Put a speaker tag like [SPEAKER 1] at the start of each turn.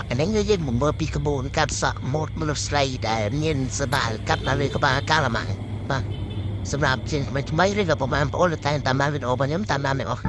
[SPEAKER 1] อันนี้ก็ยังบ่ปีกระบวนการสะหมดมันสไลด์ได้เนียนสบายกัดอะไรก็บ้ากาละมังป่ะสำหรับจริงไม่เรื่องประมาณโอ้แต่ตามมาเป็นโอปันยมตามมาไม่ออก